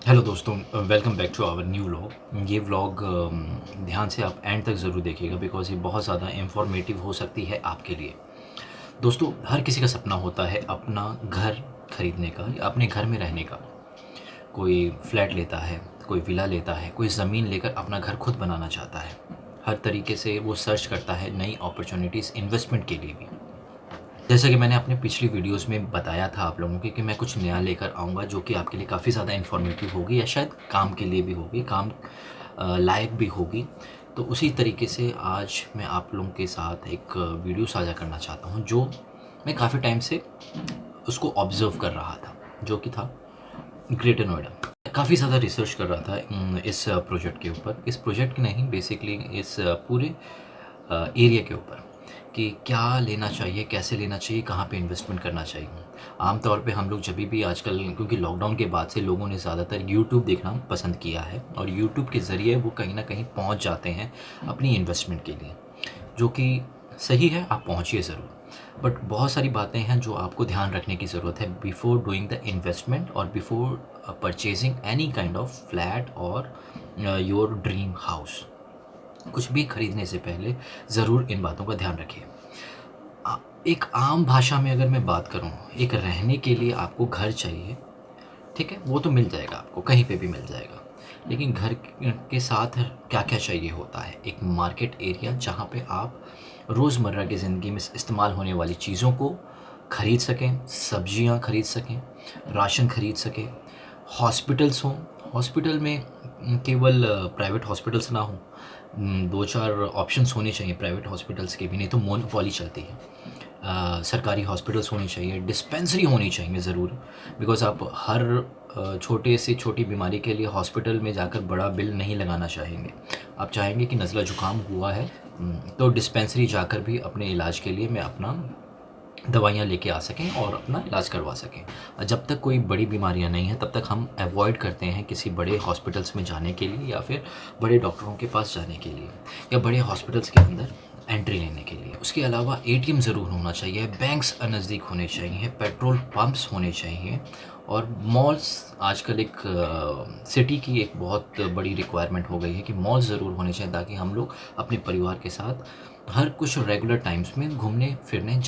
Hello दोस्तों, welcome back to our new vlog. ये vlog ध्यान से आप एंड तक ज़रूर देखिएगा बिकॉज़ ये बहुत ज़्यादा इंफॉर्मेटिव हो सकती है आपके लिए। दोस्तों, हर किसी का सपना होता है अपना घर खरीदने का या अपने घर में रहने का। कोई फ्लैट लेता है, कोई विला लेता है, कोई ज़मीन लेकर अपना घर खुद बनाना चाहता है। हर तरीके से वो सर्च करता है नई अपॉर्चुनिटीज़ इन्वेस्टमेंट के लिए भी। जैसा कि मैंने अपने पिछली वीडियोस में बताया था आप लोगों को कि मैं कुछ नया लेकर आऊँगा जो कि आपके लिए काफ़ी ज़्यादा इन्फॉर्मेटिव होगी या शायद काम के लिए भी होगी, काम लायक भी होगी। तो उसी तरीके से आज मैं आप लोगों के साथ एक वीडियो साझा करना चाहता हूँ जो मैं काफ़ी टाइम से उसको ऑब्ज़र्व कर रहा था, जो कि था ग्रेटर नोएडा। काफ़ी ज़्यादा रिसर्च कर रहा था इस प्रोजेक्ट के ऊपर, इस प्रोजेक्ट की नहीं बेसिकली इस पूरे एरिया के ऊपर कि क्या लेना चाहिए, कैसे लेना चाहिए, कहाँ पे इन्वेस्टमेंट करना चाहिए। आम तौर पे हम लोग जब भी आजकल, क्योंकि लॉकडाउन के बाद से लोगों ने ज़्यादातर यूट्यूब देखना पसंद किया है और यूट्यूब के ज़रिए वो कहीं ना कहीं पहुँच जाते हैं अपनी इन्वेस्टमेंट के लिए, जो कि सही है, आप पहुँचिए ज़रूर। बट बहुत सारी बातें हैं जो आपको ध्यान रखने की ज़रूरत है बिफोर डूइंग द इन्वेस्टमेंट और before purchasing any kind of flat और योर ड्रीम हाउस। कुछ भी खरीदने से पहले ज़रूर इन बातों का ध्यान रखिए। एक आम भाषा में अगर मैं बात करूँ, एक रहने के लिए आपको घर चाहिए, ठीक है, वो तो मिल जाएगा, आपको कहीं पे भी मिल जाएगा। लेकिन घर के साथ क्या क्या चाहिए होता है, एक मार्केट एरिया जहाँ पे आप रोज़मर्रा की ज़िंदगी में इस्तेमाल होने वाली चीज़ों को खरीद सकें, सब्जियाँ खरीद सकें, राशन खरीद सकें, हॉस्पिटल्स हों। हॉस्पिटल में केवल प्राइवेट हॉस्पिटल्स ना हों, दो चार ऑप्शंस होने चाहिए प्राइवेट हॉस्पिटल्स के भी, नहीं तो मोनोपोली चलती है। सरकारी हॉस्पिटल्स होनी चाहिए, डिस्पेंसरी होनी चाहिए ज़रूर, बिकॉज़ आप हर छोटे से छोटी बीमारी के लिए हॉस्पिटल में जाकर बड़ा बिल नहीं लगाना चाहेंगे। आप चाहेंगे कि नज़ला ज़ुकाम हुआ है तो डिस्पेंसरी जाकर भी अपने इलाज के लिए मैं अपना दवाइयाँ लेके आ सकें और अपना इलाज करवा सकें। जब तक कोई बड़ी बीमारियाँ नहीं हैं तब तक हम अवॉइड करते हैं किसी बड़े हॉस्पिटल्स में जाने के लिए या फिर बड़े डॉक्टरों के पास जाने के लिए या बड़े हॉस्पिटल्स के अंदर एंट्री लेने के लिए। उसके अलावा एटीएम ज़रूर होना चाहिए, बैंक्स नज़दीक होने चाहिए, पेट्रोल पंप्स होने चाहिए और मॉल्स आजकल एक सिटी की एक बहुत बड़ी रिक्वायरमेंट हो गई है कि मॉल्स ज़रूर होने चाहिए ताकि हम लोग अपने परिवार के साथ हर कुछ रेगुलर टाइम्स में घूमने फिरने।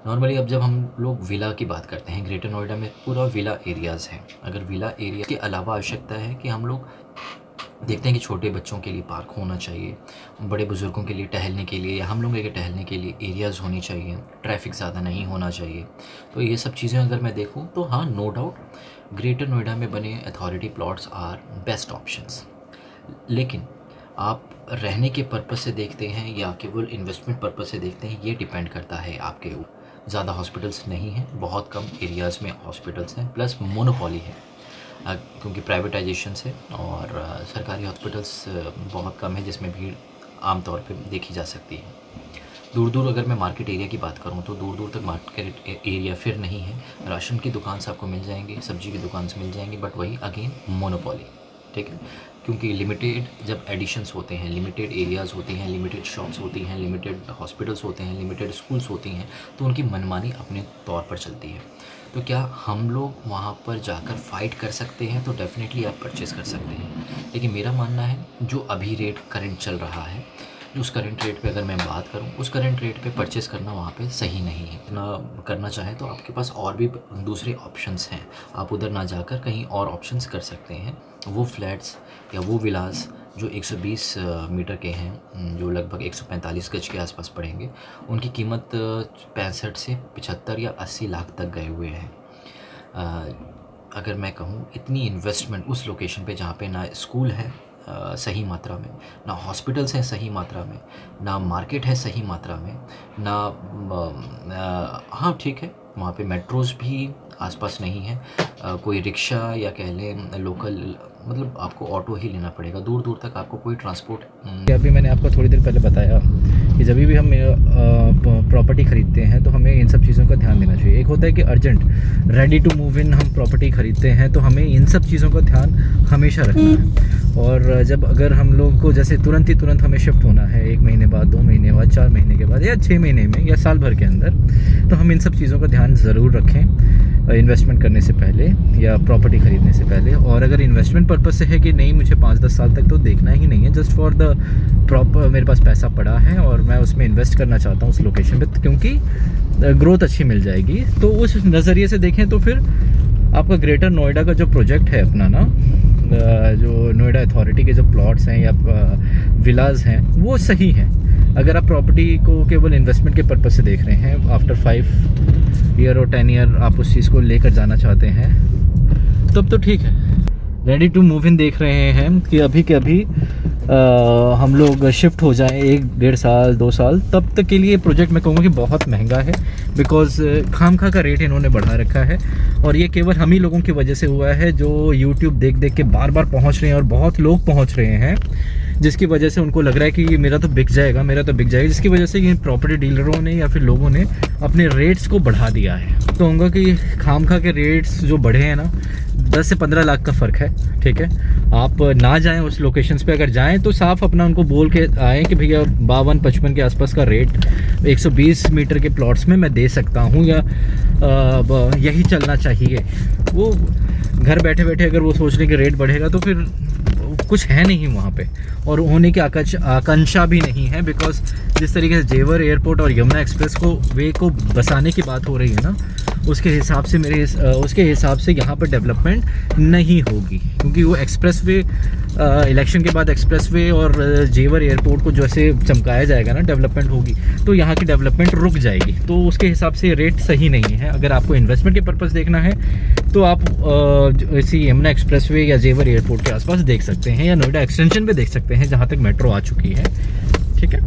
नॉर्मली अब जब हम लोग विला की बात करते हैं, ग्रेटर नोएडा में पूरा विला एरियाज़ हैं। अगर विला एरिया के अलावा आवश्यकता है कि हम लोग देखते हैं कि छोटे बच्चों के लिए पार्क होना चाहिए, बड़े बुज़ुर्गों के लिए टहलने के लिए या हम लोगों के टहलने के लिए एरियाज़ होनी चाहिए, ट्रैफ़िक ज़्यादा नहीं होना चाहिए। तो ये सब चीज़ें अगर मैं देखूँ तो हाँ, नो डाउट ग्रेटर नोएडा में बने authority plots are best options. लेकिन आप रहने के पर्पज़ से देखते हैं या केवल इन्वेस्टमेंट पर्पज़ से देखते हैं, ये डिपेंड करता है आपके ऊपर। ज़्यादा हॉस्पिटल्स नहीं हैं, बहुत कम एरियाज़ में हॉस्पिटल्स हैं, प्लस मोनोपोली है क्योंकि प्राइवेटाइजेशन से और सरकारी हॉस्पिटल्स बहुत कम है जिसमें भीड़ आम तौर पे देखी जा सकती है। दूर दूर अगर मैं मार्केट एरिया की बात करूँ तो दूर दूर तक मार्केट एरिया फिर नहीं है। राशन की दुकान से आपको मिल जाएंगी, सब्जी की दुकान से मिल जाएंगी, बट वही अगेन मोनोपोली, ठीक है। क्योंकि लिमिटेड जब एडिशंस होते हैं, लिमिटेड एरियाज़ होती हैं, लिमिटेड शॉप्स होती हैं, लिमिटेड हॉस्पिटल्स होते हैं, लिमिटेड स्कूल्स होती हैं, तो उनकी मनमानी अपने तौर पर चलती है। तो क्या हम लोग वहाँ पर जाकर फ़ाइट कर सकते हैं? तो डेफ़िनेटली आप परचेज़ कर सकते हैं। लेकिन मेरा मानना है जो अभी रेट करंट चल रहा है, उस करंट रेट पे अगर मैं बात करूँ, उस करंट रेट पे परचेज़ करना वहाँ पे सही नहीं है। इतना करना चाहें तो आपके पास और भी दूसरे ऑप्शंस हैं, आप उधर ना जाकर कहीं और ऑप्शंस कर सकते हैं। वो फ्लैट्स या वो विलास जो 120 मीटर के हैं, जो लगभग 145 गज के आसपास पड़ेंगे, उनकी कीमत 65 से 75 या 80 लाख तक गए हुए हैं। अगर मैं कहूँ इतनी इन्वेस्टमेंट उस लोकेशन पे जहाँ पे ना स्कूल है सही मात्रा में, ना हॉस्पिटल्स हैं सही मात्रा में, ना मार्केट है सही मात्रा में, ना हाँ ठीक है, वहाँ पे मेट्रोज़ भी आसपास नहीं है। कोई रिक्शा या कह लें लोकल, मतलब आपको ऑटो ही लेना पड़ेगा, दूर दूर तक आपको कोई ट्रांसपोर्ट। अभी मैंने आपको थोड़ी देर पहले बताया कि जब भी हम प्रॉपर्टी ख़रीदते हैं तो हमें इन सब चीज़ों का ध्यान देना चाहिए। एक होता है कि urgent ready to move in हम प्रॉपर्टी ख़रीदते हैं तो हमें इन सब चीज़ों का ध्यान हमेशा रखना है। और जब अगर हम लोग को जैसे तुरंत हमें शिफ्ट होना है 1 महीने बाद, 2 महीने बाद, 4 महीने के बाद या 6 महीने में या साल भर के अंदर, तो हम इन सब चीज़ों का ध्यान ज़रूर रखें। इन्वेस्टमेंट करने से पहले या प्रॉपर्टी ख़रीदने से पहले। और अगर इन्वेस्टमेंट पर्पस से है कि नहीं मुझे 5-10 साल तक तो देखना ही नहीं है, जस्ट फॉर द प्रॉपर मेरे पास पैसा पड़ा है और मैं उसमें इन्वेस्ट करना चाहता हूँ उस लोकेशन पे, क्योंकि ग्रोथ अच्छी मिल जाएगी, तो उस नज़रिए से देखें तो फिर आपका ग्रेटर नोएडा का जो प्रोजेक्ट है अपना ना, जो नोएडा अथॉरिटी के जो प्लॉट्स हैं या विलाज हैं वो सही हैं। अगर आप प्रॉपर्टी को केवल इन्वेस्टमेंट के पर्पज़ से देख रहे हैं, आफ्टर 5 ईयर और 10 ईयर आप उस चीज़ को लेकर जाना चाहते हैं, तब तो ठीक है। रेडी टू मूव इन देख रहे हैं कि अभी के अभी हम लोग शिफ्ट हो जाएं 1-1.5 साल 2 साल, तब तक के लिए प्रोजेक्ट मैं कहूँगा कि बहुत महंगा है, बिकॉज़ खामखा का रेट इन्होंने बढ़ा रखा है। और ये केवल हम ही लोगों की वजह से हुआ है जो यूट्यूब देख देख के बार बार पहुँच रहे हैं, और बहुत लोग पहुँच रहे हैं जिसकी वजह से उनको लग रहा है कि ये मेरा तो बिक जाएगा, जिसकी वजह से ये प्रॉपर्टी डीलरों ने या फिर लोगों ने अपने रेट्स को बढ़ा दिया है। तो कहूँगा कि खामखा के रेट्स जो बढ़े हैं ना, 10 से 15 लाख का फ़र्क है, ठीक है। आप ना जाएं उस लोकेशंस पे, अगर जाएं तो साफ अपना उनको बोल के आएँ कि भैया 52-55 के आसपास का रेट 120 मीटर के प्लॉट्स में मैं दे सकता हूं, या यही चलना चाहिए। वो घर बैठे बैठे अगर वो सोच लें कि रेट बढ़ेगा तो फिर कुछ है नहीं वहाँ पे, और होने की आकांक्षा भी नहीं है, बिकॉज जिस तरीके से जेवर एयरपोर्ट और यमुना एक्सप्रेस को वे को बसाने की बात हो रही है ना, उसके हिसाब से यहाँ पर डेवलपमेंट नहीं होगी, क्योंकि वो एक्सप्रेसवे इलेक्शन के बाद एक्सप्रेसवे और जेवर एयरपोर्ट को जैसे चमकाया जाएगा ना, डेवलपमेंट होगी तो यहाँ की डेवलपमेंट रुक जाएगी। तो उसके हिसाब से रेट सही नहीं है। अगर आपको इन्वेस्टमेंट के पर्पस देखना है तो आप इसी यमुना एक्सप्रेसवे या जेवर एयरपोर्ट के आसपास देख सकते हैं, या नोएडा एक्सटेंशन पे देख सकते हैं जहाँ तक मेट्रो आ चुकी है, ठीक है।